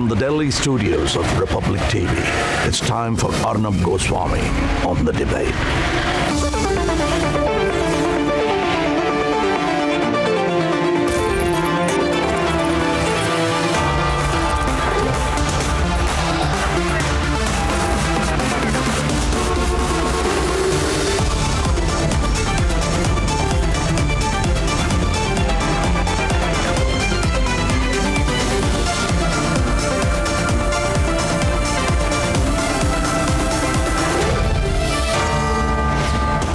From the Delhi studios of Republic TV, it's time for Arnab Goswami on the debate.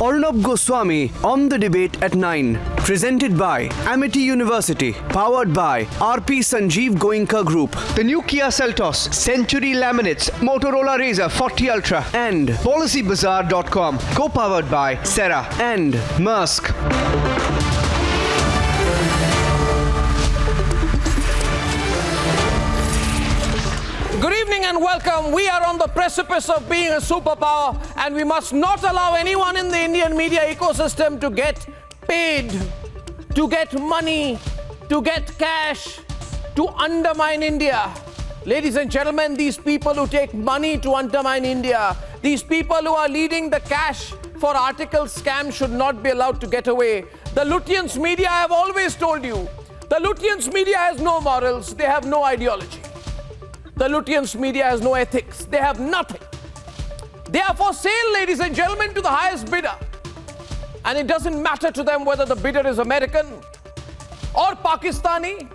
Arnab Goswami on the debate at 9. Presented by Amity University. Powered by RP Sanjeev Goenka Group. The new Kia Seltos, Century Laminates, Motorola Razr 40 Ultra, And PolicyBazaar.com. Co-powered by Serra and Maersk. Good evening and welcome. We are on the precipice of being a superpower, and we must not allow anyone in the Indian media ecosystem to get paid, to get money, to get cash, to undermine India. Ladies and gentlemen, these people who take money to undermine India, these people who are leading the cash for article scams should not be allowed to get away. The Lutyens media, I have always told you, the Lutyens media has no morals, they have no ideology. The Lutyens media has no ethics. They have nothing. They are for sale, ladies and gentlemen, to the highest bidder. And it doesn't matter to them whether the bidder is American or Pakistani,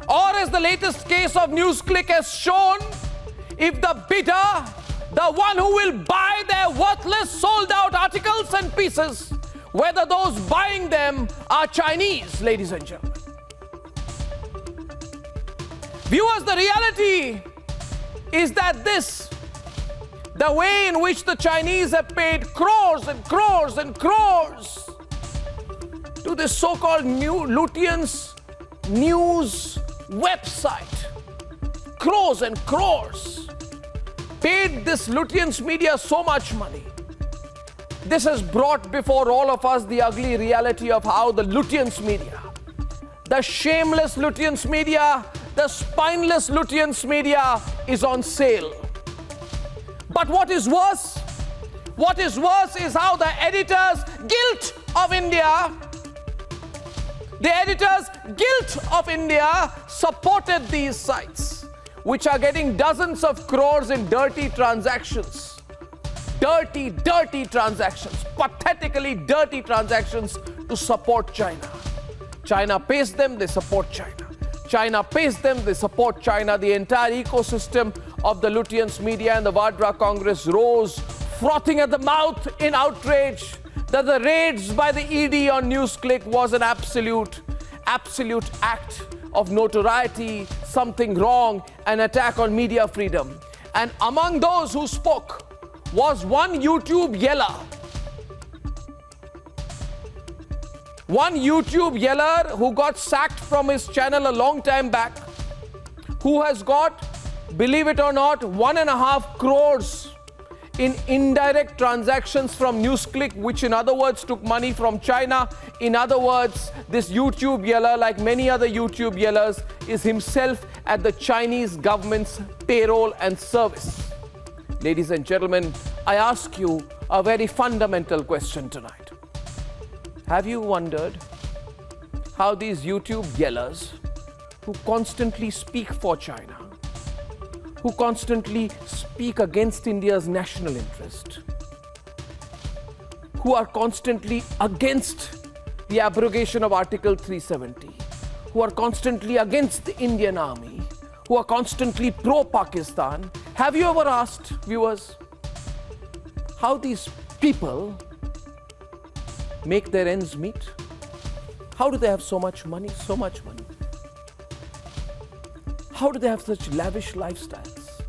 or as the latest case of Newsclick has shown, if the bidder, the one who will buy their worthless, sold-out articles and pieces, whether those buying them are Chinese, ladies and gentlemen. Viewers, the reality is that the way in which the Chinese have paid crores and crores and crores to this so-called Lutyens news website, crores and crores, paid this Lutyens media so much money. This has brought before all of us the ugly reality of how the Lutyens media, the shameless Lutyens media, the spineless Lutyens media is on sale. But what is worse is how the editors' guilt of India, supported these sites, which are getting dozens of crores in dirty transactions. Dirty transactions, pathetically dirty transactions to support China. China pays them, they support China. China pays them, they support China. The entire ecosystem of the Lutyens media and the Vadra Congress rose, frothing at the mouth in outrage that the raids by the ED on Newsclick was an absolute act of notoriety, something wrong, an attack on media freedom. And among those who spoke was one YouTube yeller. One YouTube yeller who got sacked from his channel a long time back, who has got, believe it or not, 1.5 crores in indirect transactions from Newsclick, which in other words took money from China. In other words, this YouTube yeller, like many other YouTube yellers, is himself at the Chinese government's payroll and service. Ladies and gentlemen, I ask you a very fundamental question tonight. Have you wondered how these YouTube yellers, who constantly speak for China, who constantly speak against India's national interest, who are constantly against the abrogation of Article 370, who are constantly against the Indian army, who are constantly pro-Pakistan, have you ever asked, viewers, how these people make their ends meet? How do they have so much money? How do they have such lavish lifestyles?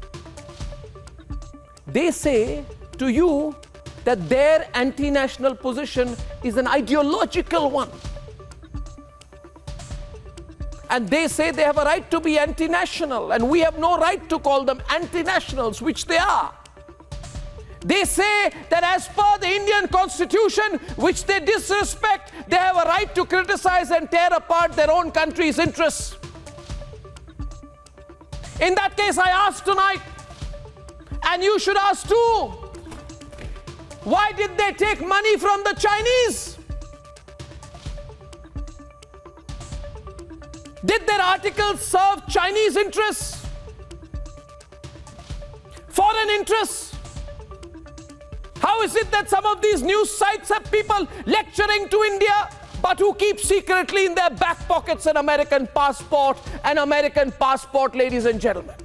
They say to you that their anti-national position is an ideological one. And they say they have a right to be anti-national, and we have no right to call them anti-nationals, which they are. They say that as per the Indian Constitution, which they disrespect, they have a right to criticize and tear apart their own country's interests. In that case, I ask tonight, and you should ask too, why did they take money from the Chinese? Did their articles serve Chinese interests? Foreign interests? How is it that some of these news sites have people lecturing to India, but who keep secretly in their back pockets an American passport, ladies and gentlemen?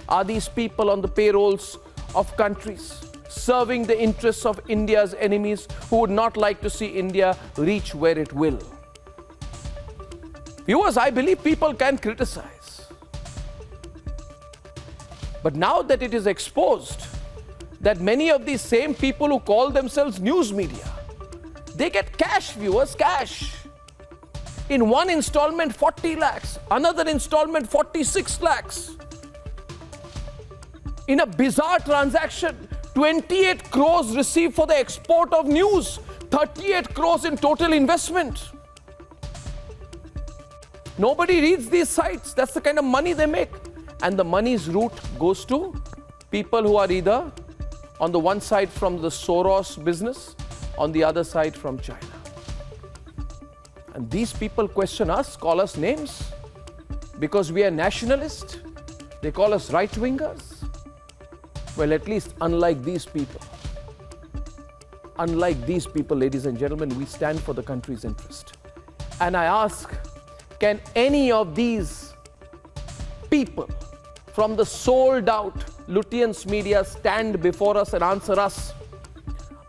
Are these people on the payrolls of countries serving the interests of India's enemies who would not like to see India reach where it will? Viewers, I believe people can criticize. But now that it is exposed that many of these same people who call themselves news media, they get cash, viewers, cash. In one installment, 40 lakhs. Another installment, 46 lakhs. In a bizarre transaction, 28 crores received for the export of news. 38 crores in total investment. Nobody reads these sites. That's the kind of money they make. And the money's route goes to people who are either on the one side from the Soros business, on the other side from China. And these people question us, call us names, because we are nationalists. They call us right-wingers. Well, at least unlike these people, ladies and gentlemen, we stand for the country's interest. And I ask, can any of these people from the sold-out Lutyens media stand before us and answer us?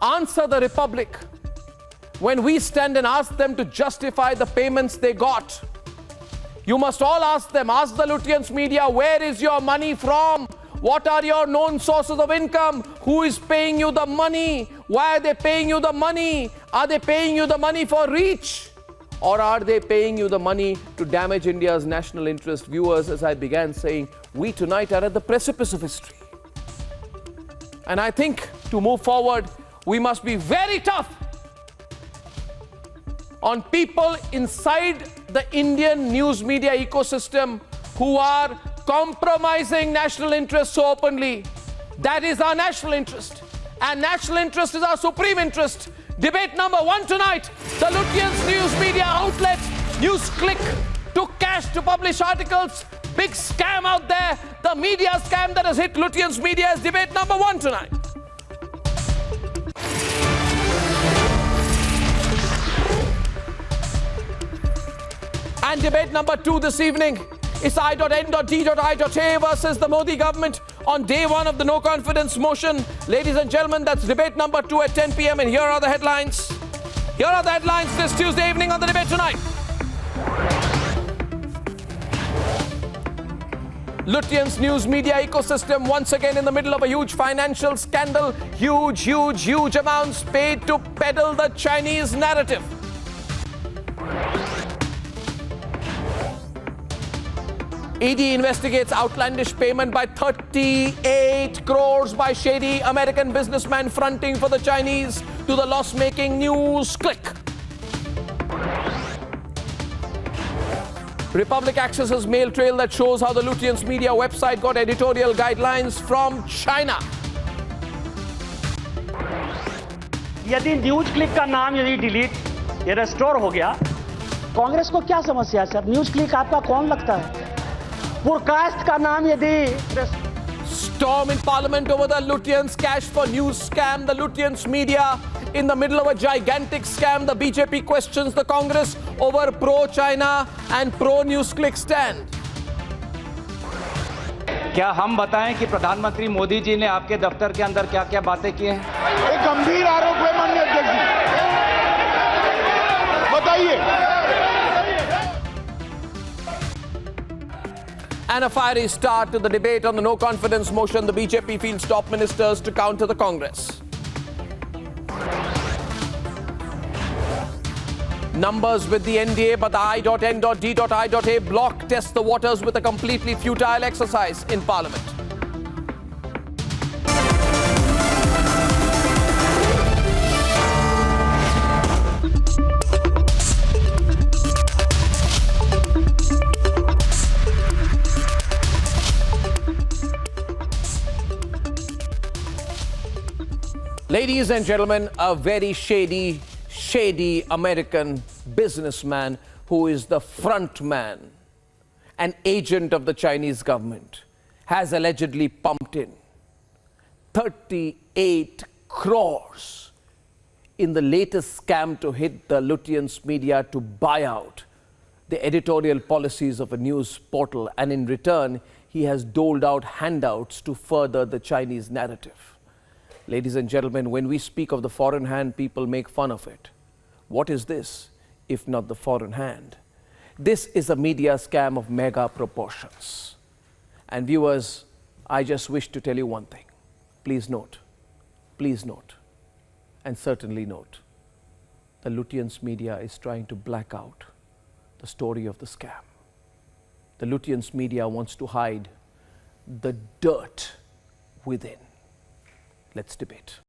Answer the Republic when we stand and ask them to justify the payments they got. You must all ask them, ask the Lutyens media, where is your money from? What are your known sources of income? Who is paying you the money? Why are they paying you the money? Are they paying you the money for reach? Or are they paying you the money to damage India's national interest? Viewers, as I began saying, we tonight are at the precipice of history. And I think to move forward, we must be very tough on people inside the Indian news media ecosystem who are compromising national interest so openly. That is our national interest. And national interest is our supreme interest. Debate number 1 tonight. The Lutyens news media outlet, Newsclick, took cash to publish articles. Big scam out there. The media scam that has hit Lutyens media is debate number 1 tonight. And debate number 2 this evening is I.N.D.I.A versus the Modi government on day 1 of the no confidence motion. Ladies and gentlemen, that's debate number 2 at 10 p.m. and here are the headlines. Here are the headlines this Tuesday evening on the debate tonight. Lutyens news media ecosystem once again in the middle of a huge financial scandal. Huge amounts paid to peddle the Chinese narrative. ED investigates outlandish payment by 38 crores by shady American businessman fronting for the Chinese to the loss-making Newsclick. Republic accesses mail trail that shows how the Lutyens media website got editorial guidelines from China. यदि news click का नाम यदि delete या restore हो गया, कांग्रेस को क्या समस्या है सर? न्यूज क्लिक आपका कौन लगता है? पुरकास्ट का नाम यदि Storm in Parliament over the Lutyens cash for news scam. The Lutyens media in the middle of a gigantic scam. The BJP questions the Congress over pro-China and pro-Newsclick stand. क्या हम बताएं कि प्रधानमंत्री मोदी जी ने आपके दफ्तर के अंदर क्या-क्या बातें की हैं? एक गंभीर आरोप है माननीय अध्यक्ष जी, बताइए। And a fiery start to the debate on the no confidence motion. The BJP fields top ministers to counter the Congress. Numbers with the NDA, but the I.N.D.I.A block tests the waters with a completely futile exercise in Parliament. Ladies and gentlemen, a very shady American businessman who is the front man, an agent of the Chinese government, has allegedly pumped in 38 crores in the latest scam to hit the Lutyens media to buy out the editorial policies of a news portal, and in return he has doled out handouts to further the Chinese narrative. Ladies and gentlemen, when we speak of the foreign hand, people make fun of it. What is this, if not the foreign hand? This is a media scam of mega proportions. And viewers, I just wish to tell you one thing. Please note, and certainly note, the Lutyens media is trying to black out the story of the scam. The Lutyens media wants to hide the dirt within. Let's debate.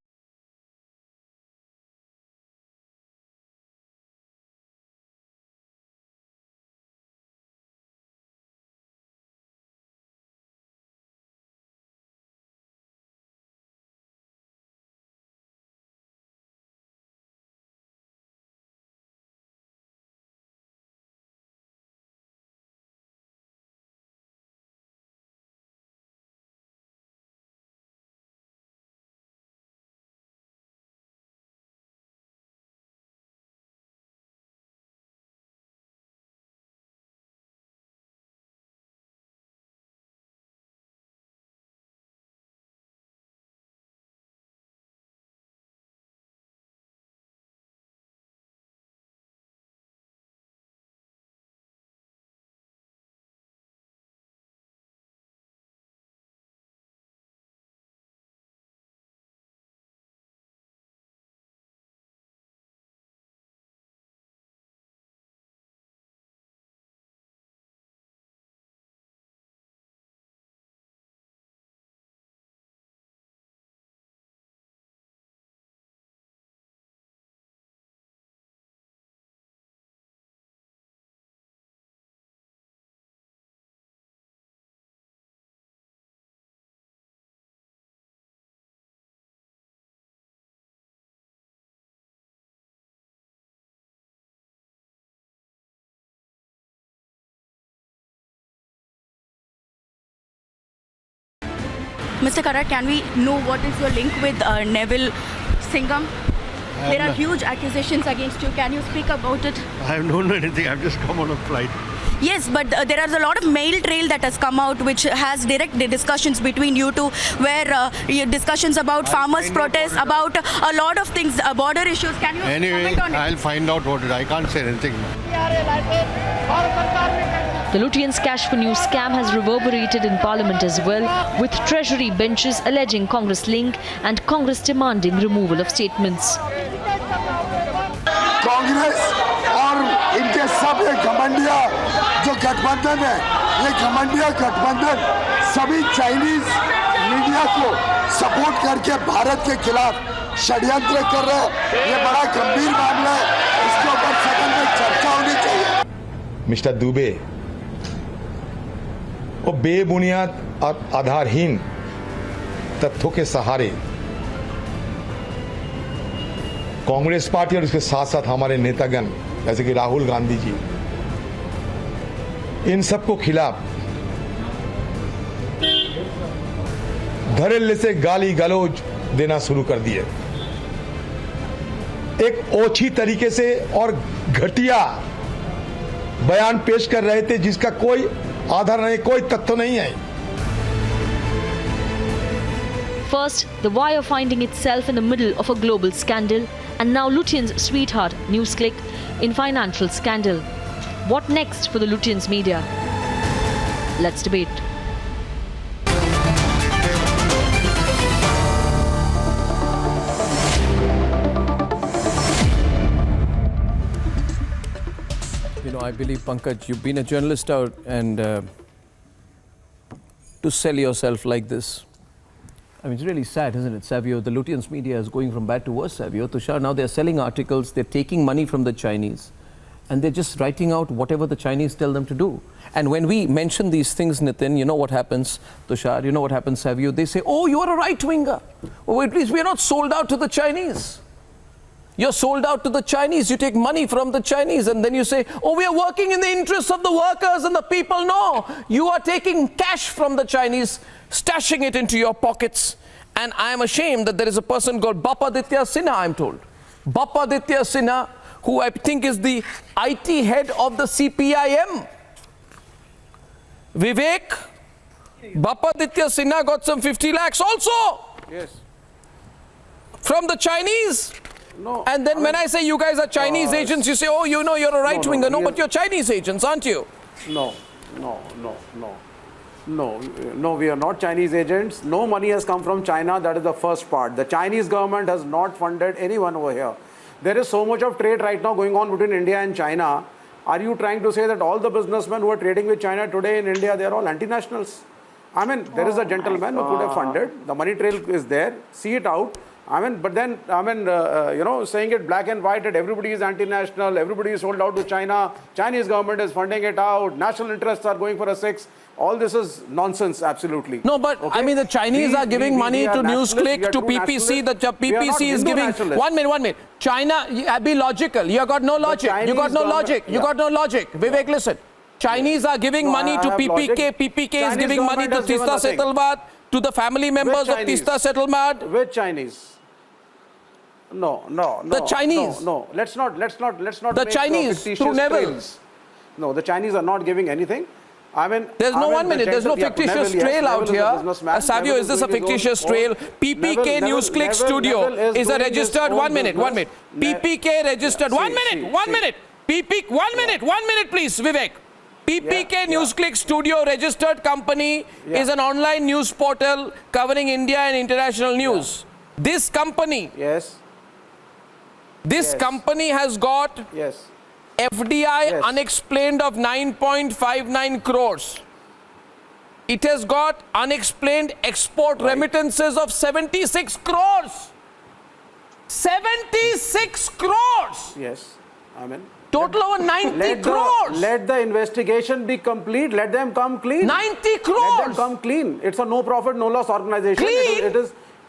Mr. Karat, can we know what is your link with Neville Singham? There are huge accusations against you. Can you speak about it? I don't know anything. I've just come on a flight. Yes, but there is a lot of mail trail that has come out which has direct discussions between you two, where discussions about farmers' protests, about a lot of things, border issues. Can you comment on it? I'll find out what it is. I can't say anything. The Lutyens cash for news scam has reverberated in Parliament as well, with Treasury benches alleging Congress link and Congress demanding removal of statements. Congress और इनके सब ये घमंडिया जो गठबंधन है, ये घमंडिया गठबंधन सभी चाइनीज मीडिया को सपोर्ट करके भारत के खिलाफ षड्यंत्र कर रहे हैं। ये बड़ा गंभीर मामला है, इसके ऊपर सदन में चर्चा होनी चाहिए। मिस्टर दुबे, वो बेबुनियाद और आधारहीन तथ्यों के सहारे कांग्रेस पार्टी और इसके साथ साथ हमारे नेतागण जैसे कि राहुल गांधी जी, इन सबको खिलाफ धड़ल्ले से गाली गलौज देना शुरू कर दिए। एक ओछी तरीके से और घटिया बयान पेश कर रहे थे जिसका कोई आधार नहीं, कोई तथ्य नहीं है। First, the wire finding itself in the middle of a global scandal, and now Lutyens' sweetheart, Newsclick, in financial scandal. What next for the Lutyens media? Let's debate. You know, I believe, Pankaj, you've been a journalist out, and to sell yourself like this, I mean, it's really sad, isn't it, Savio? The Lutyens media is going from bad to worse, Savio. Tushar, now they're selling articles, they're taking money from the Chinese, and they're just writing out whatever the Chinese tell them to do. And when we mention these things, Nitin, you know what happens, Tushar, you know what happens, Savio? They say, oh, you're a right-winger. Oh, wait, please, we're not sold out to the Chinese. You're sold out to the Chinese. You take money from the Chinese and then you say, oh, we are working in the interests of the workers and the people. No, you are taking cash from the Chinese, stashing it into your pockets. And I am ashamed that there is a person called Bapaditya Sinha, I'm told. Bapaditya Sinha, who I think is the IT head of the CPIM. Vivek, Bapaditya Sinha got some 50 lakhs also. Yes. From the Chinese. No. And then when I say you guys are Chinese agents, you say, oh, you know, you're a right-winger. No, but you're Chinese agents, aren't you? No, we are not Chinese agents. No money has come from China. That is the first part. The Chinese government has not funded anyone over here. There is so much of trade right now going on between India and China. Are you trying to say that all the businessmen who are trading with China today in India, they are all anti-nationals? I mean, there is a gentleman who could have funded. The money trail is there. See it out. I mean, but then, you know, saying it black and white that everybody is anti-national, everybody is sold out to China, Chinese government is funding it out, national interests are going for a 6. All this is nonsense, absolutely. No, but okay? I mean, the Chinese are giving money to Newsclick, to PPC. The PPC is giving. 1 minute. China, be logical. You got no logic. You got no logic. You got no logic. Vivek, listen. Chinese are giving money to PPK. PPK is giving money to Tista Settlement, to the family members of Tista Settlement. Which Chinese? No. The Chinese. No. Let's not. The Chinese through Neville. No, the Chinese are not giving anything. I mean, there's no 1 minute. There's no fictitious trail out here. Savio, is this a fictitious trail? PPK Newsclick Studio is a registered 1 minute. PPK registered 1 minute. 1 minute. PPK 1 minute. 1 minute, please, Vivek. PPK Newsclick Studio registered company is an online news portal covering India and international news. This company. This company has got FDI unexplained of 9.59 crores. It has got unexplained export remittances of 76 crores. 76 crores! Yes, I mean. Total over 90 crores. Let the investigation be complete. Let them come clean. 90 crores! Let them come clean. It's a no profit, no loss organization. Clean?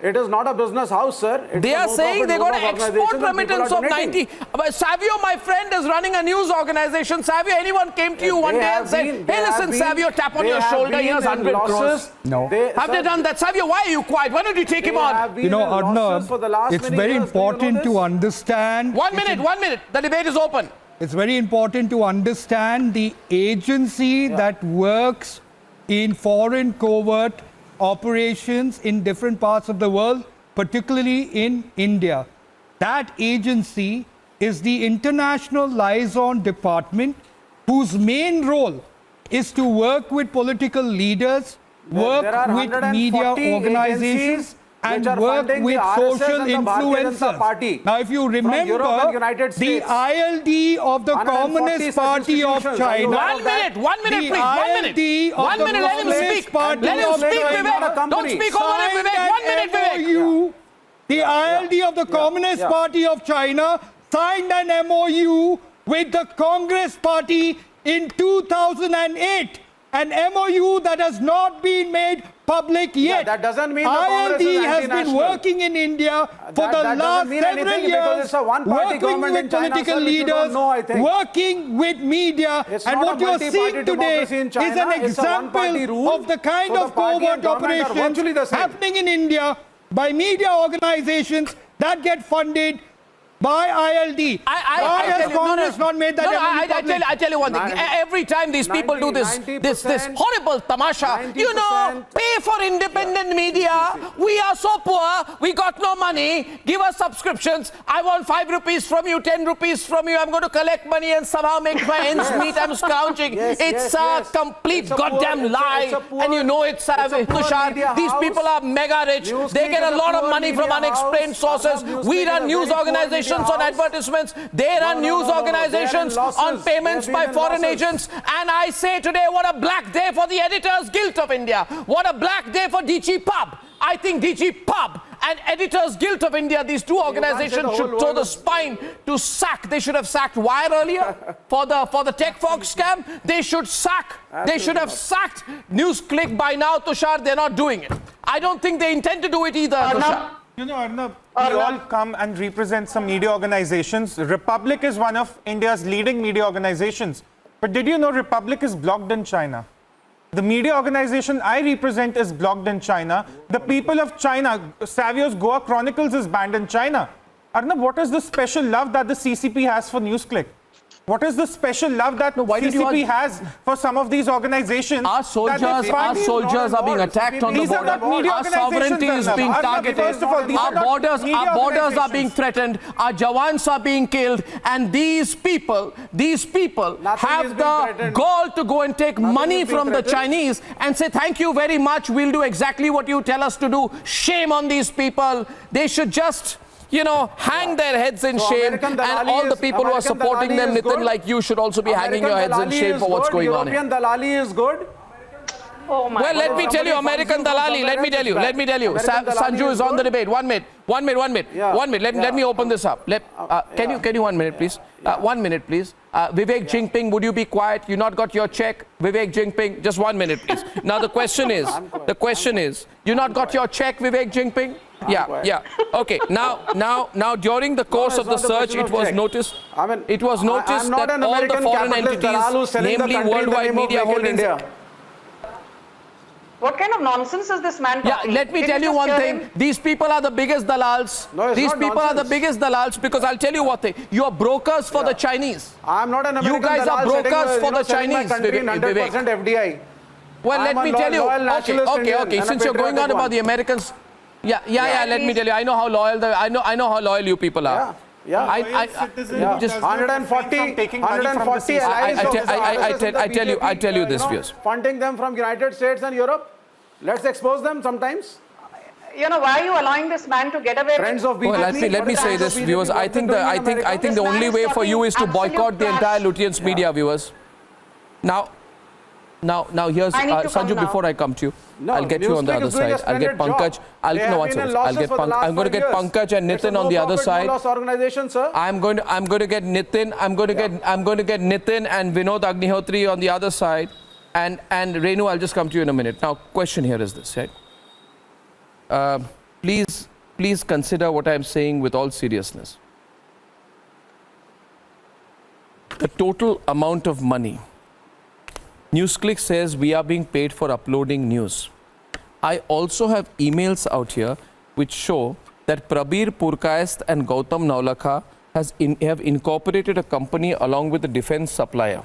It is not a business house, sir. It's they are saying they got an export remittance of 90. Savio, my friend, is running a news organization. Savio, anyone came to you one day and said, hey, listen, Savio, tap on your shoulder, here's 100 crores. No. Have they done that? Savio, why are you quiet? Why don't you take him on? You know, Arnab, it's very important to understand. 1 minute. The debate is open. It's very important to understand the agency that works in foreign covert operations in different parts of the world, particularly in India. That agency is the International Liaison Department, whose main role is to work with political leaders, work with media organizations, and work with social influencers. Now, if you remember, the ILD of the Communist Party of China. 1 minute, please. 1 minute. 1 minute, let him speak. Let him speak, Vivek. Don't speak over him, Vivek. 1 minute, Vivek. The ILD of the Communist Party of China signed an MOU with the Congress Party in 2008. An MOU that has not been made public yet. That doesn't mean the ILD has been working in India for the last several years, working with political leaders, working with media, and what you are seeing today is an example of the kind of covert operations happening in India by media organizations that get funded by ILD. Why has Congress not made that I tell you one thing. Every time these people do this horrible tamasha, you know, pay for independent media. We are so poor. We got no money. Give us subscriptions. I want 5 rupees from you, 10 rupees from you. I'm going to collect money and somehow make my ends meet. I'm scrounging. It's a complete goddamn lie. And you know it's Tushar. These people are mega rich. They get a lot of money from unexplained sources. We run news organizations on advertisements. They run news organizations on payments by foreign agents. And I say today, what a black day for the Editors Guild of India. What a black day for DG Pub. I think DG Pub and Editors Guild of India, these two organizations should show the spine to sack. They should have sacked Wire earlier for the Tech Fox scam. They should sack. They should have sacked Newsclick by now, Tushar. They're not doing it. I don't think they intend to do it either, Tushar. You know, Arnab, we all come and represent some media organizations. Republic is one of India's leading media organizations. But did you know Republic is blocked in China? The media organization I represent is blocked in China. The people of China, Savio's Goa Chronicles is banned in China. Arnab, what is the special love that the CCP has for Newsclick? What is the special love that CCP has for some of these organizations? Our soldiers are being attacked on the border. Our sovereignty is being targeted. Our borders are being threatened. Our Jawans are being killed. And these people have the gall to go and take money from the Chinese and say, thank you very much. We'll do exactly what you tell us to do. Shame on these people. They should just, you know, hang their heads in shame, and all the people who are supporting them, Nitin, like you, should also be hanging your heads in shame for what's going on here. European Dalali is good. Oh my well, let me tell you, American Dalali, let me tell you. Sanju is on the debate. One minute. Let me open this up. Can you 1 minute, please? 1 minute, please. Vivek Jinping, would you be quiet? You not got your check? Vivek Jinping, just 1 minute, please. Now the question is, you not got your check, Vivek Jinping? Yeah. Okay. Now, during the course of the search, it was noticed that all the foreign entities, namely worldwide media holdings. What kind of nonsense is this man talking? Yeah, let me tell you one thing. These people are the biggest dalals. These people are the biggest dalals because I'll tell you what you are brokers for the Chinese. I'm not an American dalal. You guys are brokers for the Chinese, Vivek. 100% FDI. Well, let me tell you. Okay. Since you're going on about the Americans. Yeah. Let me tell you. I know how loyal I know how loyal you people are. Yeah. Just 140. I tell you this, viewers. Funding them from United States and Europe. Let's expose them sometimes. You know, why are you allowing this man to get away? Friends of BJP. Well, let me say this, viewers. I think the only way for you is to boycott the entire Lutyens media, viewers. Now here's Sanju. Before I come to you, I'll get you on the other side. I'll get Pankaj. I'm going to get Pankaj and Nitin on the other side. I'm going to get Nitin. I'm going to get Nitin and Vinod Agnihotri on the other side. And Renu, I'll just come to you in a minute. Now, question here is this, right? Please consider what I'm saying with all seriousness. The total amount of money Newsclick says we are being paid for uploading news. I also have emails out here which show that Prabir Purkayasth and Gautam Naulakha have incorporated a company along with a defense supplier.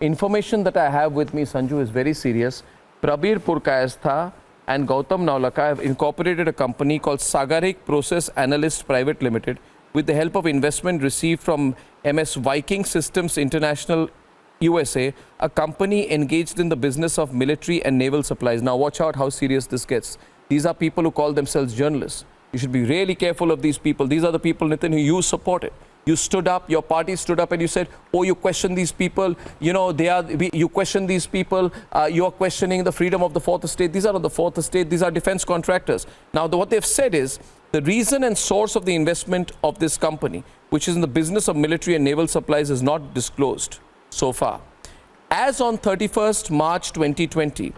Information that I have with me, Sanju, is very serious. Prabir Purkayastha and Gautam Naulakha have incorporated a company called Sagarik Process Analyst Private Limited with the help of investment received from MS Viking Systems International USA, a company engaged in the business of military and naval supplies. Now watch out how serious this gets. These are people who call themselves journalists. You should be really careful of these people. These are the people, Nitin, who you supported. You stood up, your party stood up and you said, oh, you question these people, you know, you question these people, you're questioning the freedom of the fourth estate. These are not the fourth estate, these are defense contractors. Now, what they've said is, the reason and source of the investment of this company, which is in the business of military and naval supplies, is not disclosed so far. As on 31st March 2020,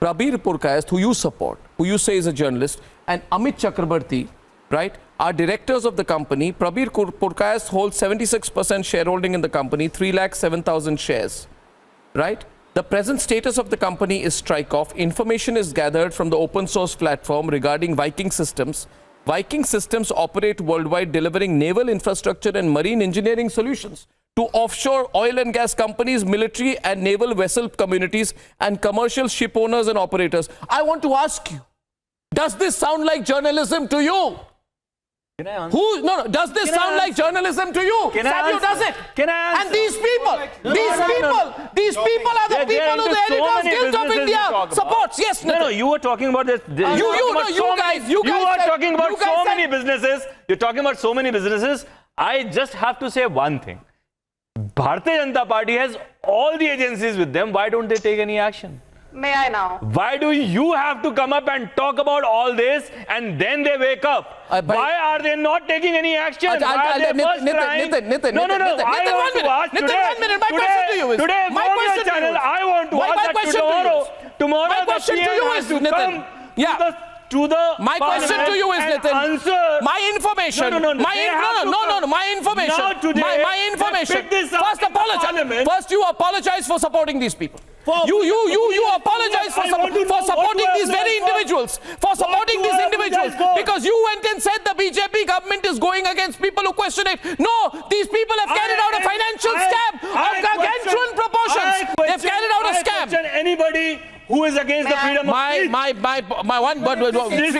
Prabir Purkayasth, who you support, who you say is a journalist, and Amit Chakrabarti, right, are directors of the company. Prabir Purkayasth holds 76% shareholding in the company, 307,000 shares, right? The present status of the company is strike off. Information is gathered from the open source platform regarding Viking Systems. Viking Systems operate worldwide, delivering naval infrastructure and marine engineering solutions to offshore oil and gas companies, military and naval vessel communities, and commercial ship owners and operators. I want to ask you, does this sound like journalism to you? Does this sound like journalism to you? Savio, does it? And these people are the people who the Editors Guild of India supports. Yes, no, you were talking about this. You are talking about so many businesses. You're talking about so many businesses. I just have to say one thing. Bharatiya Janata Party has all the agencies with them. Why don't they take any action? May I now? Why do you have to come up and talk about all this and then they wake up? Why are they not taking any action? Why are they first trying? No. I want to ask today. 1 minute. My question to you is. Today, My on question your to channel, you is. I want to ask My that question to you tomorrow. is. Tomorrow, My the question to PM you has is, to Nitin. come Yeah. to the My question to you is, and Nitin. answer. My information. No. My information. Now today, My information. pick this up First in the apologize. parliament. First you apologize for supporting these people. You apologize for supporting these very individuals. For supporting these individuals. Because you went and said the BJP government is going against people who question it. No, these people have carried out a financial scam of gargantuan proportions. They've carried out a scam. Anybody who is against the freedom of speech. My one word. Freedom of speech.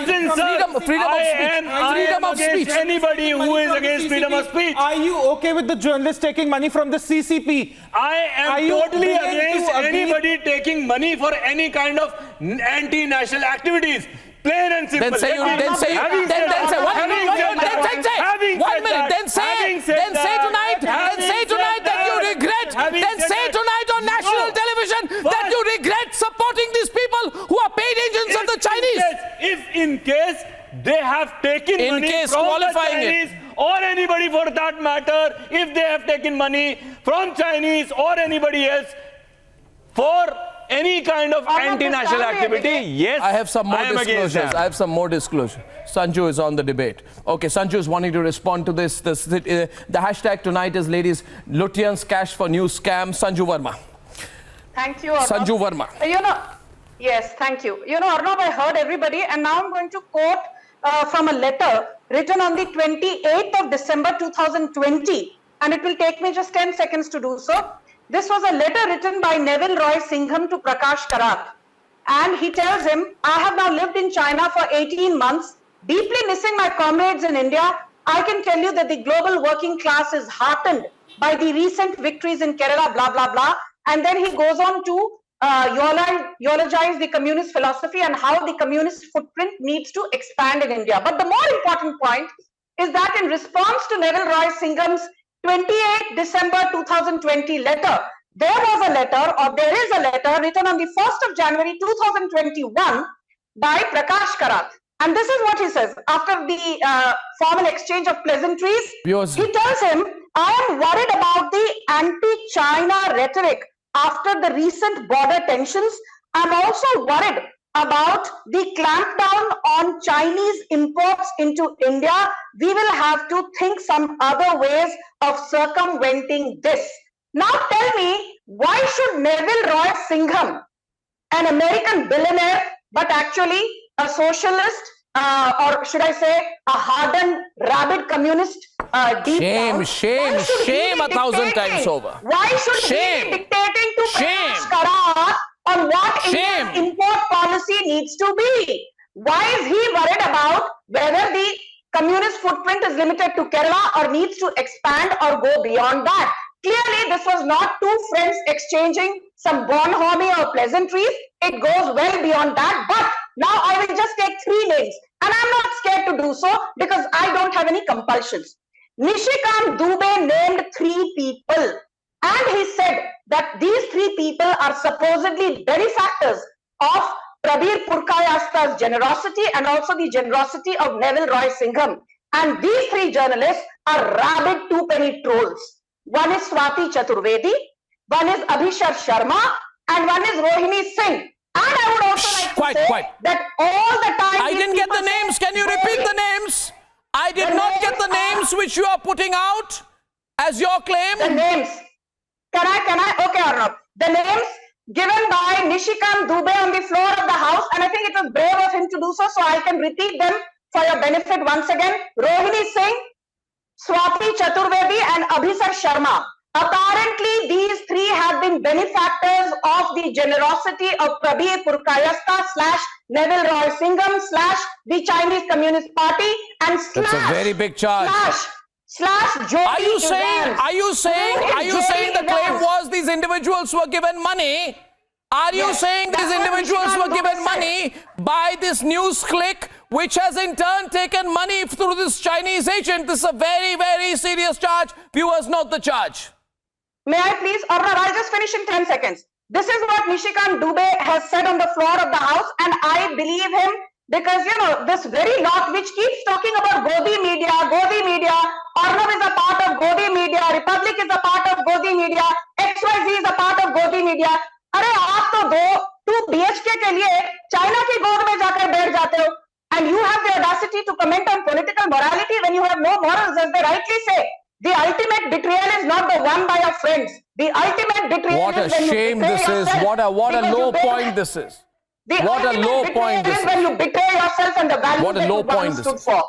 Freedom of speech. Anybody who is against freedom of speech. Are you okay with the journalists taking money from the CCP? I am totally against anybody taking money for any kind of anti-national activities. Plain and simple. Then say tonight that you regret. Then say tonight on national television that you regret supporting these people who are paid agents of the Chinese. If in case they have taken money from the Chinese or anybody for that matter, if they have taken money from Chinese or anybody else for any kind of anti-national activity, yes, I have some more disclosures. I have some more disclosure. Sanju is on the debate. Okay, Sanju is wanting to respond to this. The hashtag tonight is, ladies, Lutyens cash for news scam. Sanju Verma. Thank you, Arnab. Sanju Verma. Yes, thank you. Arnab, I heard everybody, and now I'm going to quote from a letter written on the 28th of December 2020, and it will take me just 10 seconds to do so. This was a letter written by Neville Roy Singham to Prakash Karat, and he tells him, I have now lived in China for 18 months, deeply missing my comrades in India. I can tell you that the global working class is heartened by the recent victories in Kerala, blah, blah, blah. And then he goes on to eulogize the communist philosophy and how the communist footprint needs to expand in India. But the more important point is that in response to Neville Roy Singham's 28 December 2020 letter, there is a letter written on the 1st of January 2021 by Prakash Karat. And this is what he says after the formal exchange of pleasantries. He tells him, I am worried about the anti-China rhetoric after the recent border tensions. I'm also worried about the clampdown on Chinese imports into India. We will have to think some other ways of circumventing this. Now tell me, why should Neville Roy Singham, an American billionaire, but actually a socialist, or should I say a hardened rabid communist, Shame 1,000 times over. Why should he be dictating to Prakash Karat on what India's import policy needs to be? Why is he worried about whether the communist footprint is limited to Kerala or needs to expand or go beyond that? Clearly, this was not two friends exchanging some bonhomie or pleasantries. It goes well beyond that. But now I will just take 3 names. And I'm not scared to do so because I don't have any compulsions. Nishikant Dubey named 3 people. And he said that these 3 people are supposedly benefactors of Prabir Purkayasta's generosity and also the generosity of Neville Roy Singham. And these 3 journalists are rabid 2-penny trolls. One is Swati Chaturvedi, one is Abhishek Sharma, and one is Rohini Singh. And I would also like to say that all the time... I didn't get the names. Can you repeat the names? I did not get the names which you are putting out as your claim. The names. Can I? Okay, Arnab. The names given by Nishikant Dubey on the floor of the House, and I think it was brave of him to do so, so I can repeat them for your benefit once again. Rohini Singh, Swati Chaturvedi, and Abhishek Sharma. Apparently, these 3 have been benefactors of the generosity of Prabir Purkayastha / Neville Roy Singham / the Chinese Communist Party and That's a very big charge. Are you saying the claim was these individuals were given money? Are you saying these individuals were given money by this Newsclick, which has in turn taken money through this Chinese agent? This is a very, very serious charge. Viewers, note the charge. May I please, Arnab, I'll just finish in 10 seconds. This is what Nishikant Dubey has said on the floor of the House, and I believe him because, you know, this very lot which keeps talking about Godi media, Arnab is a part of Godi media, Republic is a part of Godi media, XYZ is a part of Godi media. अरे आप तो 2 BHK के लिए China की गोद में जाकर बैठ जाते हो, and you have the audacity to comment on political morality when you have no morals, as they rightly say. The ultimate betrayal is not the one by your friends. The ultimate betrayal What a is when shame you betray this is. yourself. What a Because low you betray- point this is. The What a ultimate low betrayal point this is when is. you betray yourself and the values What a that low you point once this stood is. for.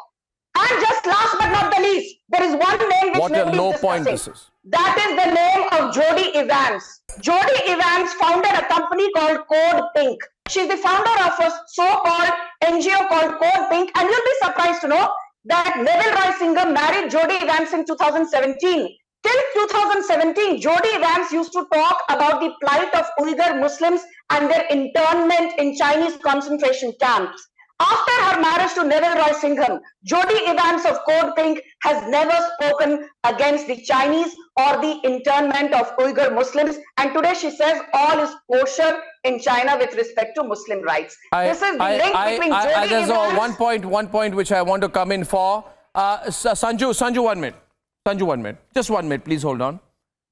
And just last but not the least, there is one name which What a nobody low is point discussing. this is. That is the name of Jodi Evans. Jodi Evans founded a company called Code Pink. She's the founder of a so-called NGO called Code Pink, and you'll be surprised to know that Neville Roy Singham married Jodi Evans in 2017. Till 2017, Jodi Evans used to talk about the plight of Uyghur Muslims and their internment in Chinese concentration camps. After her marriage to Neville Roy Singham, Jodi Evans of Code Pink has never spoken against the Chinese or the internment of Uyghur Muslims. And today she says all is kosher in China with respect to Muslim rights. This is the link between Jodi there's Evans... one point which I want to come in for. Sanju, 1 minute. Sanju, 1 minute. Just 1 minute, please hold on.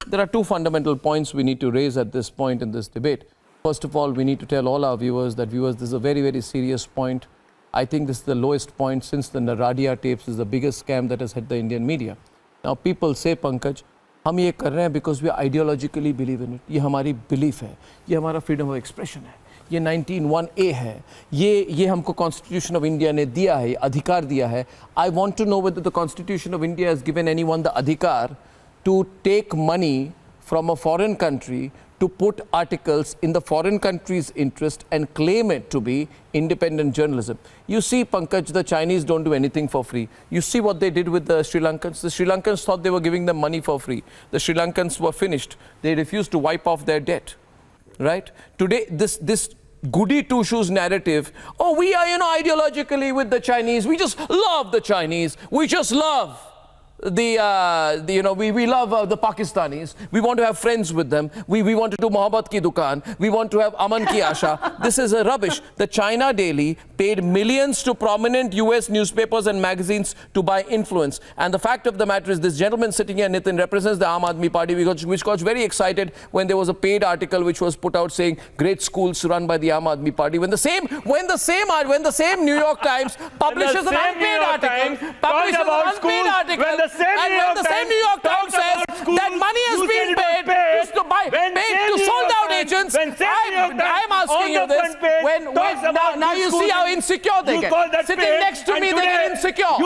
There are 2 fundamental points we need to raise at this point in this debate. First of all, we need to tell all our viewers that, this is a very, very serious point. I think this is the lowest point since the Naradia tapes is the biggest scam that has hit the Indian media. Now, people say, Pankaj, हम ये कर रहे हैं because we ideologically believe in it. ये हमारी belief है. ये हमारा freedom of expression है. ये 19(1)(a है. ये हमको Constitution of India ने दिया है, अधिकार दिया है. I want to know whether the Constitution of India has given anyone the अधिकार to take money from a foreign country to put articles in the foreign country's interest and claim it to be independent journalism. You see, Pankaj, the Chinese don't do anything for free. You see what they did with the Sri Lankans. The Sri Lankans thought they were giving them money for free. The Sri Lankans were finished. They refused to wipe off their debt. Right? Today, this goody two-shoes narrative, oh, we are, ideologically with the Chinese. We just love the Chinese. We just love we love the Pakistanis. We want to have friends with them. We want to do Mohabbat ki dukaan. We want to have Aman ki Asha. This is a rubbish. The China Daily paid millions to prominent US newspapers and magazines to buy influence. And the fact of the matter is, this gentleman sitting here, Nitin, represents the Aam Aadmi Party, which got very excited when there was a paid article which was put out saying great schools run by the Aam Aadmi Party. When the same New York Times publishes an unpaid article, when the same New York Times says that money has been paid to sold out agents. I am asking you this. Now you see how insecure they get. Sitting next to me, they get insecure.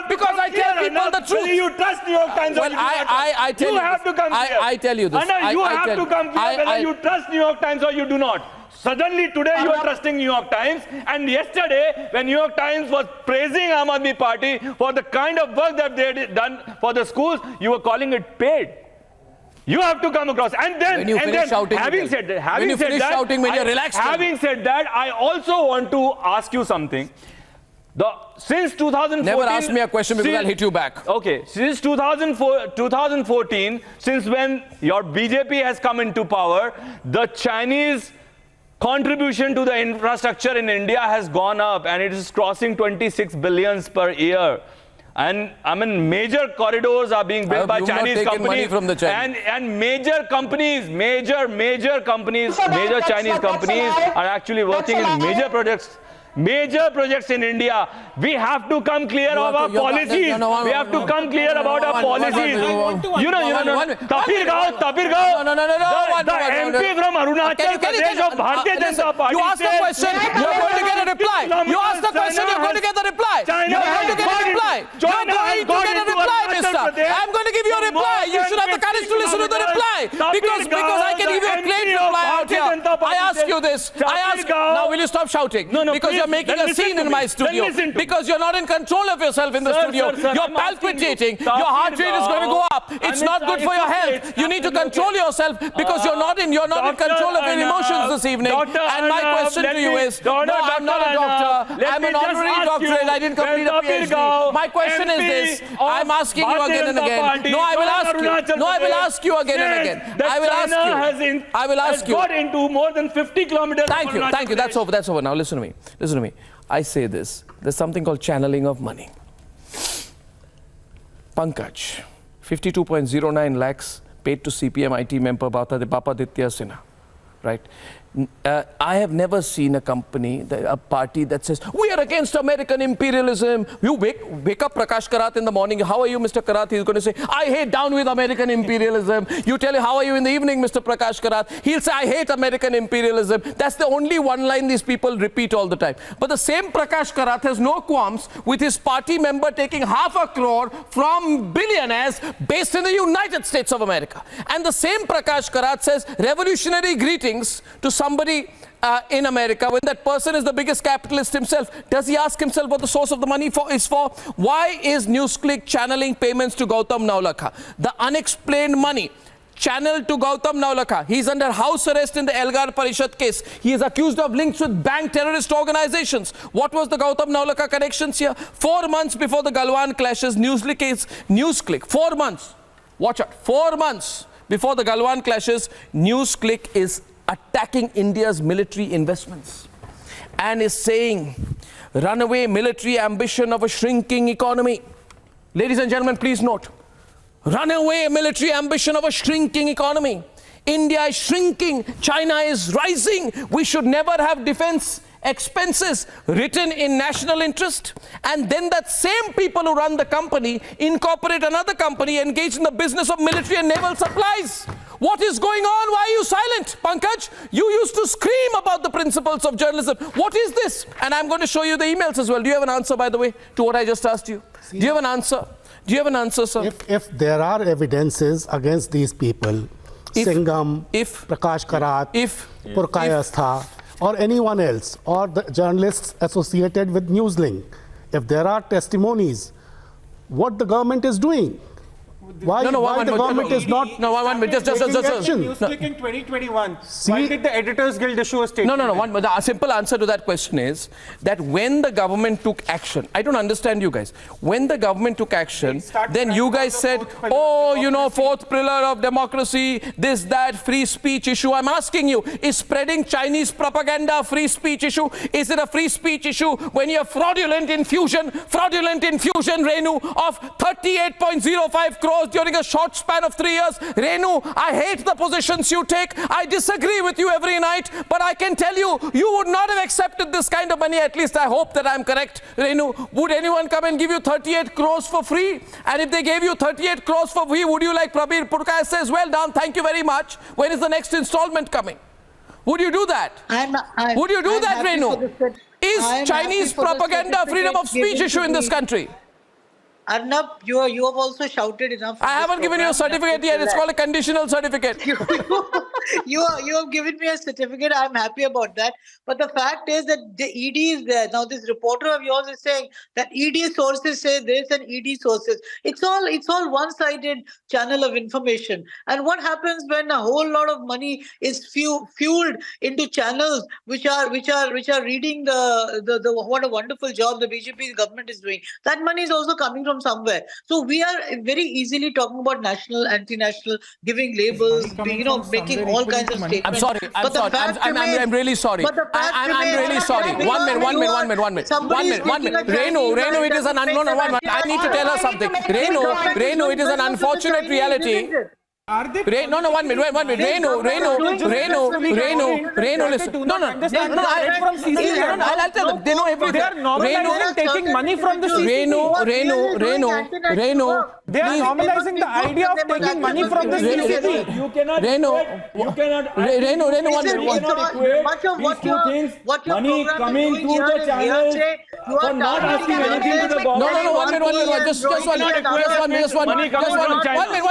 Because I tell people the truth. You trust New York Times or I tell you. You have to come here. I tell you this. You have to come here whether you trust New York Times or you do not. Suddenly today you are trusting New York Times, and yesterday when New York Times was praising Aam Aadmi Party for the kind of work that they had done for the schools, you were calling it paid. You have to come across. And then, having said that, I also want to ask you something. Since 2014... Never ask me a question because I'll hit you back. Okay, since 2014, since when your BJP has come into power, the Chinese contribution to the infrastructure in India has gone up, and it is crossing 26 billions per year. And I mean, major corridors are being built by Chinese companies, and major companies, major Chinese companies are actually working in major projects in India. We have to come clear of our policies. We have to come clear about our policies. Tapir Gao, the MP from Arunachal Pradesh of Bharatiya Janata Party. You ask the question, you're going to get a reply. You ask the question, you're going to get a reply. You're going to get a reply. You're going to get a reply, mister. I'm going to give you a reply. You should have the courage to listen to the reply. Because I can give you a plain reply out here. party I ask says, you this. Chapir Gao. Now will you stop shouting? No, because please, you're making then a scene in my studio. Because you're not in control of yourself in the studio. Sir, you're I'm asking palpitating. you, Your heart Chapir rate is going to go up. Gao, It's and not it's good for your okay, health. You need to control yourself because you're not in control of your emotions this evening. And my question to you is, no, I'm not a doctor. I'm an honorary doctorate. I didn't complete a PhD. My question is this. I'm asking you again and again. No, I will ask you. No, I will ask you again and again. I will ask you. I will ask you. Got into more than 50 kilometers. Thank you. Thank you. That's over. That's over. Now listen to me. Listen to me. I say this. There's something called channeling of money. Pankaj, 52.09 lakhs paid to CPM IT member Bapaditya Sinha, right? I have never seen a company, a party that says, we are against American imperialism. You wake up Prakash Karat in the morning. How are you, Mr. Karat? He's going to say, I hate down with American imperialism. You tell him, how are you in the evening, Mr. Prakash Karat? He'll say, I hate American imperialism. That's the only one line these people repeat all the time. But the same Prakash Karat has no qualms with his party member taking $500 million from billionaires based in the United States of America. And the same Prakash Karat says revolutionary greetings to somebody in America when that person is the biggest capitalist himself. Does he ask himself what the source of the money is for? Why is Newsclick channeling payments to Gautam Naulakha? The unexplained money channeled to Gautam Naulakha. He's under house arrest in the Elgar Parishad case. He is accused of links with bank terrorist organizations. What was the Gautam Naulakha connections here? 4 months before the Galwan clashes, Newsclick, 4 months. Watch out, 4 months before the Galwan clashes, Newsclick is attacking India's military investments and is saying runaway military ambition of a shrinking economy. Ladies and gentlemen, please note, runaway military ambition of a shrinking economy. India is shrinking, China is rising. We should never have defense expenses written in national interest. And then that same people who run the company incorporate another company engaged in the business of military and naval supplies. What is going on? Why are you silent, Pankaj? You used to scream about the principles of journalism. What is this? And I'm going to show you the emails as well. Do you have an answer, by the way, to what I just asked you? Do you have an answer? Do you have an answer, sir? If there are evidences against these people, Singham, Prakash Karat, Purkayastha, or anyone else, or the journalists associated with Newslink, if there are testimonies, what the government is doing? Why the government is not taking action? Newsclick in 2021. Why did the Editors Guild issue a statement? No. The simple answer to that question is that when the government took action, I don't understand you guys. When the government took action, then you guys said, oh, you know, fourth pillar of democracy, this, that, free speech issue. I'm asking you, is spreading Chinese propaganda a free speech issue? Is it a free speech issue when you have fraudulent infusion, Renu, of 38.05 crores during a short span of 3 years? Renu, I hate the positions you take. I disagree with you every night, but I can tell you, you would not have accepted this kind of money. At least I hope that I'm correct. Renu, would anyone come and give you 38 crores for free? And if they gave you 38 crores for free, would you, like Prabir Purkaya says, well done, thank you very much. When is the next installment coming? Would you do that? Would you do that, Renu? Is Chinese propaganda freedom of speech issue in this country? Arnab, you have also shouted enough. I haven't given you a certificate yet. It's called a conditional certificate. You have given me a certificate. I'm happy about that. But the fact is that the ED is there. Now, this reporter of yours is saying that ED sources say this and ED sources. It's all one-sided channel of information. And what happens when a whole lot of money is fueled into channels which are reading the what a wonderful job the BJP government is doing? That money is also coming from somewhere. So we are very easily talking about national, anti-national, giving labels, making all kinds of statements. I'm sorry. I'm really sorry. I'm really sorry. One minute. Renu, it is an unknown. I need to tell her something. Renu, it is an unfortunate reality. One minute. Renu, listen. No. I'll tell them. They know everything. They are normalizing taking money from the CCP. Renu. They are normalizing the idea of taking money from the CCP. You cannot money coming through the channels for not asking anything to the government. No, 1 minute. Just one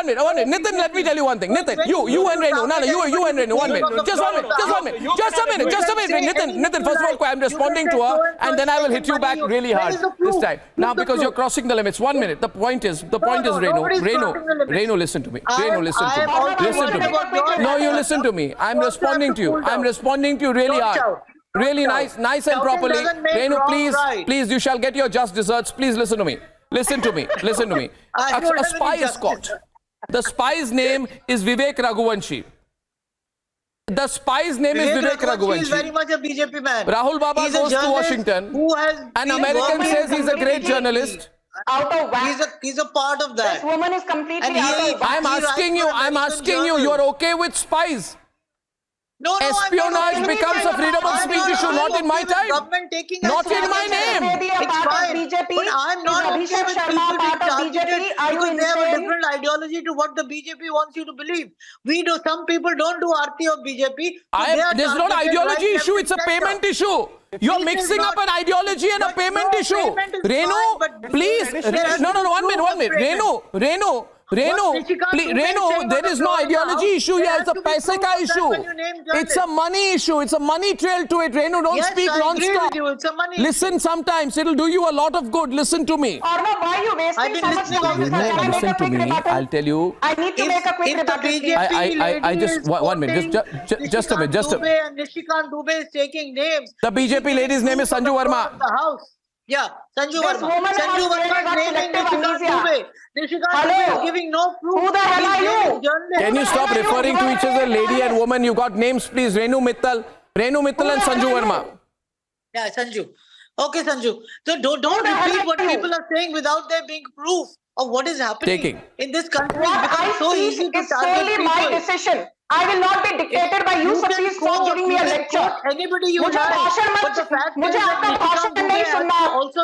minute. Nitin, let me me tell you one thing. Nitin, you and Renu. No, you and Renu. 1 minute. Just 1 minute. Just a minute. Nitin, first of all, I'm responding to her and then I will hit you back really hard this time. Now, because you're crossing the limits. 1 minute. The point is, Renu, listen to me. Renu, listen to me. No, you listen to me. I'm responding to you. I'm responding to you really hard. Really nice and properly. Renu, please, you shall get your just desserts. Please listen to me. Listen to me. A spy is caught. The spy's name is Vivek Raghuvanshi. The spy's name is Vivek Raghuvanshi. He is very much a BJP man. Rahul Baba goes to Washington. An American says he's a great journalist. Out of whack. He's a part of that. This woman is completely out of whack. I'm asking you, you're okay with spies? No, espionage becomes a freedom of speech issue, not in my time. Not in my name. It's fine. But I'm not okay with people being targeted because they have a different ideology to what the BJP wants you to believe. Some people don't do arti of BJP. There's not ideology issue, it's a payment issue. You're mixing up an ideology and a payment issue. Renu, please. No, 1 minute. Renu, there is no ideology issue here. It's a paise ka issue. It's a money issue. It's a money trail to it. Renu, don't speak non-stop. Listen sometimes. It'll do you a lot of good. Listen to me. Arnab, why are you wasting so much time? Renu, listen to me. I'll tell you. I need to make a quick rebuttal. I just 1 minute. Just a minute. And Nishikant Dubey is taking names. The BJP lady's name is Sanju Verma. Yeah, Sanju Verma. Sanju Verma is naming Nishikant Dubey. Nishikant Dubey is giving no proof. Who the hell are you? Can you stop referring to each other, lady and woman? You got names, please. Renu Mittal and Sanju Verma. Yeah, Sanju. Okay, Sanju. So don't repeat what people are saying without there being proof of what is happening in this country. What I so speak easy to is solely my decision. I will not be dictated by you, so please stop giving me a lecture. Anybody you मुझे आपका भाषण नहीं सुनना.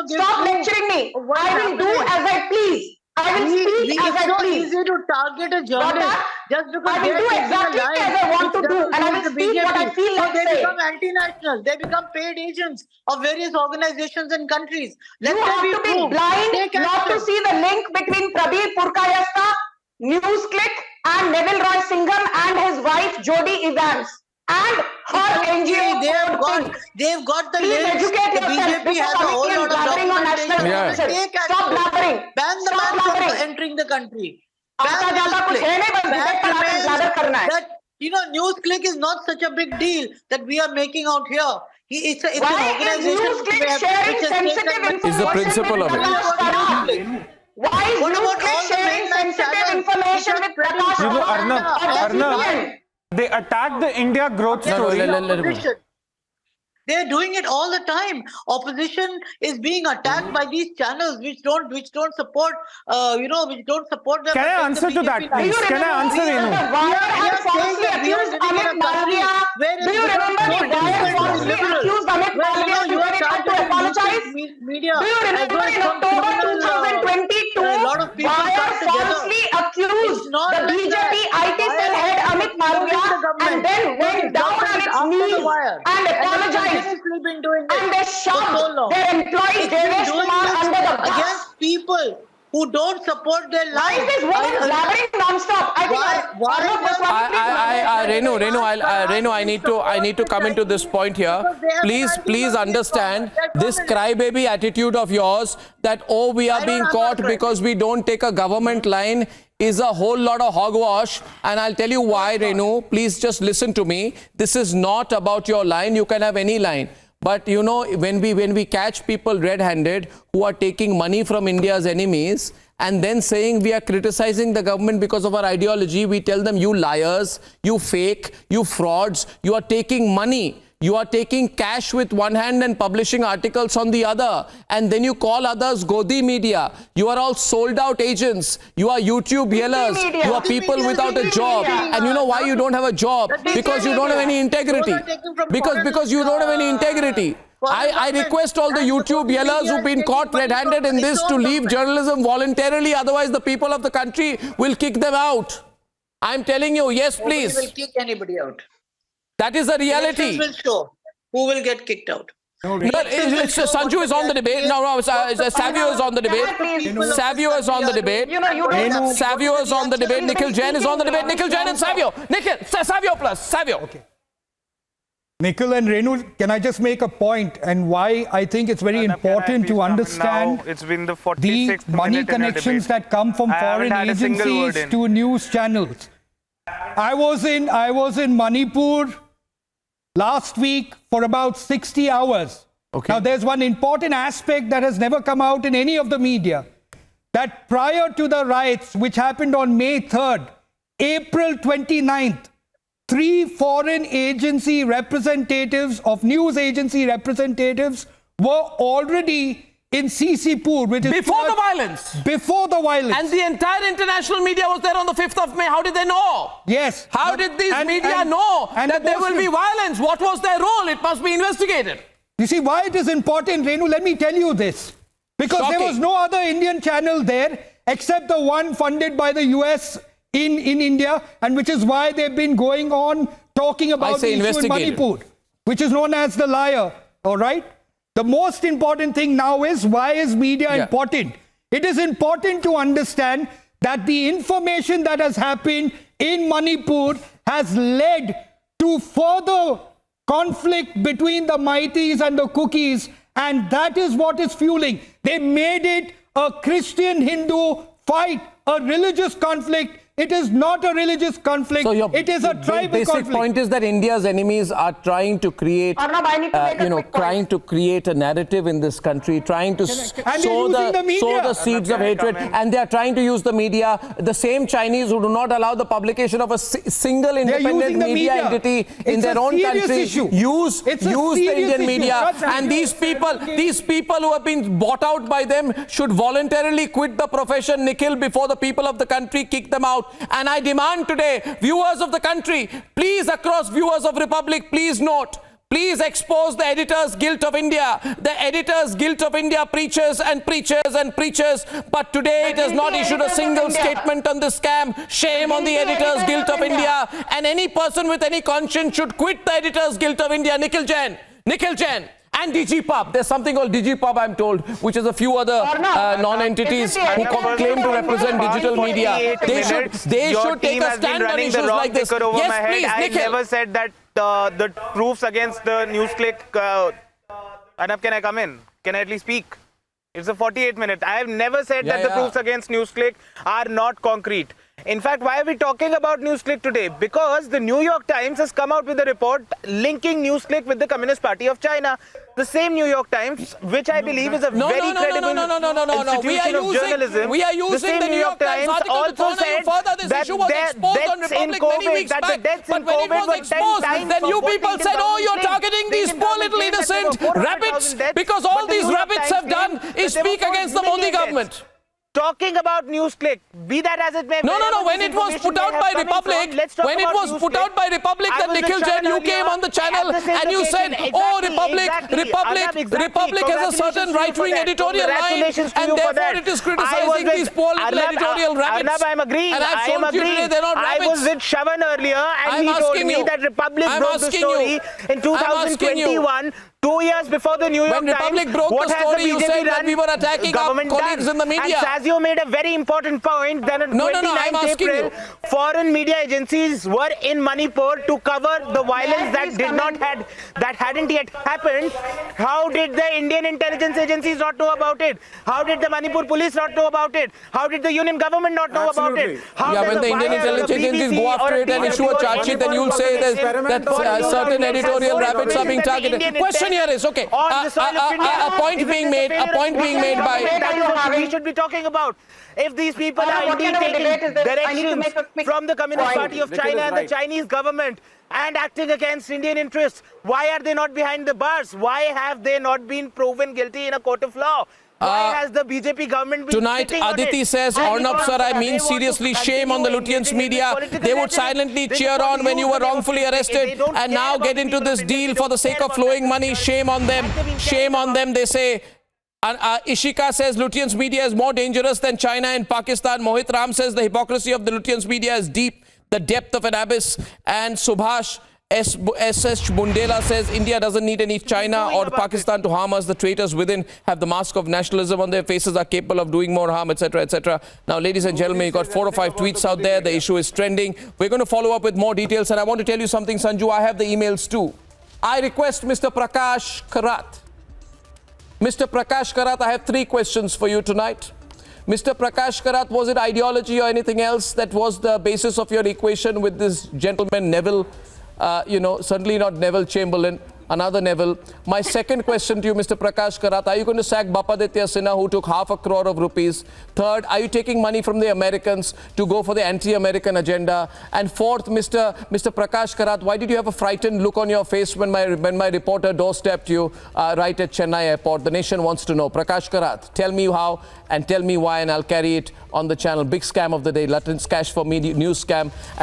Stop lecturing me. I will do as I please. I will speak as I please. It's so easy to target a journalist just because I will do exactly as I want to do, and I will speak what I feel like saying. They become anti-national. They become paid agents of various organizations and countries. You have to be blind not to see the link between Prabir Purkayastha, Newsclick, and Neville Roy Singham and his wife Jodie Evans and her NGO. They've got the Please links. educate The yourself. BJP has a whole lot of blabbering on national television. Stop blabbering. Ban the man from entering the country. Ban that, Newsclick is not such a big deal that we are making out here. It's an organization sharing sensitive information? Is the principle of it. Why is Newsclick sharing sensitive information with Prakash? You know, Arnab, they attack the India growth story. They're doing it all the time. Opposition is being attacked by these channels which don't support which don't support them. Can I answer to that, please? Can I answer, Renu? Wire falsely accused Amit Malviya. Do you remember the wire falsely accused Amit Malviya? You had to apologize. Do you remember in October 2022, wire falsely accused the BJP IT cell head Amit Malviya and then went down on its knees and apologized. And they shoved their employee Devesh Kumar under the bus. Against people who don't support their life. Why is this woman blabbering non-stop? Renu, I need to come into this point here. Please understand this crybaby attitude of yours that, oh, we are being caught because we don't take a government line is a whole lot of hogwash, and I'll tell you why, Renu. Please just listen to me. This is not about your line. You can have any line. But you know, when we catch people red-handed who are taking money from India's enemies and then saying we are criticizing the government because of our ideology, we tell them, you liars, you fake, you frauds, you are taking money. You are taking cash with one hand and publishing articles on the other. And then you call others Godi media. You are all sold out agents. You are YouTube yellers. You are people without a job. And you know why you don't have a job? Because you don't have any integrity. Because you don't have any integrity. I request all the YouTube yellers who've been caught red-handed in this to leave journalism voluntarily. Otherwise, the people of the country will kick them out. I'm telling you, yes, please. Nobody will kick anybody out. That is the reality. Elections will show who will get kicked out. Sanju is on the debate. Savio is on the debate. Savio is on the debate. Savio is on the debate. Nikhil Jain is on the debate. Nikhil Jain and Savio. Savio plus. Savio. Okay. Nikhil and Renu, can I just make a point and why I think it's very important to understand it's been the money connections that come from foreign agencies to news channels. I was in Manipur last week for about 60 hours. Okay. Now, there's one important aspect that has never come out in any of the media, that prior to the riots, which happened on May 3rd, April 29th, 3 foreign agency representatives of news agency representatives were already in Sisipur, which is before the violence. Before the violence. And the entire international media was there on the 5th of May. How did they know? Yes. How did these media know that there will be violence? What was their role? It must be investigated. You see why it is important, Renu? Let me tell you this. Because there was no other Indian channel there except the one funded by the US in India, and which is why they've been going on talking about the issue in Manipur, which is known as the liar. All right? The most important thing now is, why is media important? It is important to understand that the information that has happened in Manipur has led to further conflict between the Maitis and the Kukis, and that is what is fueling. They made it a Christian-Hindu fight, a religious conflict. It is not a religious conflict. So it is a tribal basic conflict. Point is that India's enemies are trying to create, trying to create a narrative in this country, trying to sow the seeds of hatred, and they are trying to use the media. The same Chinese who do not allow the publication of a single independent media entity in their own country use the Indian media. And these people who have been bought out by them should voluntarily quit the profession, Nikhil, before the people of the country kick them out. And I demand today, viewers of the country, please, across viewers of Republic, please note, please expose the editor's guilt of India. The editor's guilt of India preaches and preaches and preaches, but today it has not issued a single statement on this scam. Shame on the editor's guilt of India. And any person with any conscience should quit the editor's guilt of India. Nikhil Jain. And DigiPub. There's something called DigiPub, I'm told, which is a few other non-entities who claim to represent digital media. They should take a stand on issues like this. Yes, please, Nikhil. I never said that the proofs against the Newsclick... Arnab, can I come in? Can I at least speak? It's a 48 minutes. I have never said that the proofs against Newsclick are not concrete. In fact, why are we talking about Newsclick today? Because the New York Times has come out with a report linking Newsclick with the Communist Party of China. The same New York Times, which I believe is a very credible institution of journalism. We are using the New York Times article to corner you further. This issue was exposed on Republic many weeks back. But when it was exposed, then you people said, oh, you're targeting these poor little innocent rabbits, because all these rabbits have done is speak against the Modi government. Talking about Newsclick, be that as it may. No. When it was put out by Republic, that Nikhil Jain, you came on the channel and you said, oh, Republic has a certain right-wing editorial line, and therefore it is criticizing these poor little editorial rabbits. Arnab, I'm agreeing. And I've shown you today they're not rabbits. I was with Shravan earlier, and he told me that Republic broke the story in 2021. 2 years before the New York Times, Republic broke the story, you said that we were attacking our colleagues in the media. And Sazio made a very important point that on 29th April, foreign media agencies were in Manipur to cover the violence that hadn't yet happened. How did the Indian intelligence agencies not know about it? How did the Manipur police not know about it? How did the union government not know about it? When the Indian intelligence agencies go after it and issue a charge sheet, then you'll say that certain editorial rabbits are being targeted. Question here is, okay, a point being made by... We should be talking about. If these people are indeed taking directions from the Communist Party of China and the Chinese government and acting against Indian interests, why are they not behind the bars? Why have they not been proven guilty in a court of law? Why has the BJP government been tonight, Aditi says, Arnab sir, I mean seriously, shame on the Lutyens media. They would silently cheer on when you were wrongfully arrested and now get into this deal for the sake of flowing money. Shame on them. Shame on them, they say. Ishika says Lutyens media is more dangerous than China and Pakistan. Mohit Ram says the hypocrisy of the Lutyens media is deep, the depth of an abyss. And Subhash S.H. Bundela says India doesn't need any China or Pakistan to harm us. The traitors within have the mask of nationalism on their faces, are capable of doing more harm, etc., etc. Now, ladies and gentlemen, you've got 4 or 5 tweets out there. The issue is trending. We're going to follow up with more details. And I want to tell you something, Sanju. I have the emails too. I request Mr. Prakash Karat. Mr. Prakash Karat, I have 3 questions for you tonight. Mr. Prakash Karat, was it ideology or anything else that was the basis of your equation with this gentleman, Neville? Certainly not Neville Chamberlain, another Neville. My second question to you, Mr. Prakash Karat, are you going to sack Bapaditya Sinha, who took ₹500 crore? Third, are you taking money from the Americans to go for the anti-American agenda? And fourth, Mr. Prakash Karat, why did you have a frightened look on your face when my reporter doorstepped you right at Chennai airport? The nation wants to know. Prakash Karat, tell me how and tell me why, and I'll carry it on the channel. Big scam of the day, Lutyens cash for media news scam. And